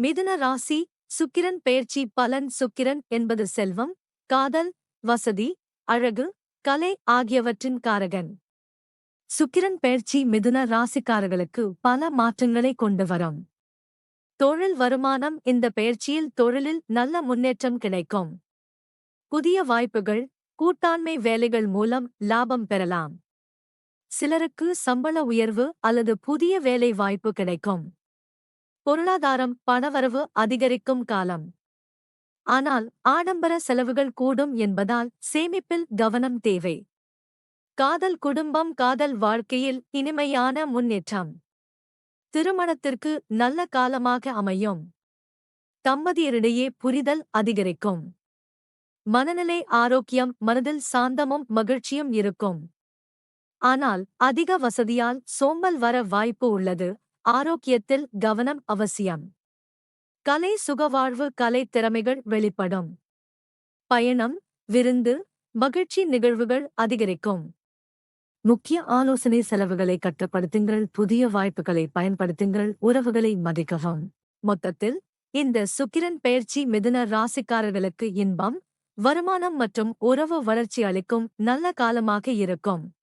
மிதுன ராசி சுக்கிரன் பெயர்ச்சி பலன். சுக்கிரன் என்பது செல்வம், காதல், வசதி, அழகு, கலை ஆகியவற்றின் காரகன். சுக்கிரன் பெயர்ச்சி மிதுன ராசிக்காரர்களுக்கு பல மாற்றங்களை கொண்டு வரும். தொழில் வருமானம். இந்த பெயர்ச்சியில் தொழிலில் நல்ல முன்னேற்றம் கிடைக்கும். புதிய வாய்ப்புகள், கூட்டாண்மை வேலைகள் மூலம் லாபம் பெறலாம். சிலருக்கு சம்பள உயர்வு அல்லது புதிய வேலை வாய்ப்பு கிடைக்கும். பொருளாதாரம். பணவரவு அதிகரிக்கும் காலம். ஆனால் ஆடம்பர செலவுகள் கூடும் என்பதால் சேமிப்பில் கவனம் தேவை. காதல். குடும்பம். காதல் வாழ்க்கையில் இனிமையான முன்னேற்றம். திருமணத்திற்கு நல்ல காலமாக அமையும். தம்பதியரிடையே புரிதல் அதிகரிக்கும். மனநிலை. ஆரோக்கியம். மனதில் சாந்தமும் மகிழ்ச்சியும் இருக்கும். ஆனால் அதிக வசதியால் சோம்பல் வர வாய்ப்பு உள்ளது. ஆரோக்கியத்தில் கவனம் அவசியம். கலை. சுகவாழ்வு. கலை திறமைகள் வெளிப்படும். பயணம், விருந்து, மகிழ்ச்சி நிகழ்வுகள் அதிகரிக்கும். முக்கிய ஆலோசனை. செலவுகளை கட்டுப்படுத்துங்கள். புதிய வாய்ப்புகளை பயன்படுத்துங்கள். உறவுகளை மதிக்கவும். மொத்தத்தில் இந்த சுக்கிரன் பெயர்ச்சி மிதுன ராசிக்காரர்களுக்கு இன்பம், வருமானம் மற்றும் உறவு வளர்ச்சி அளிக்கும் நல்ல காலமாக இருக்கும்.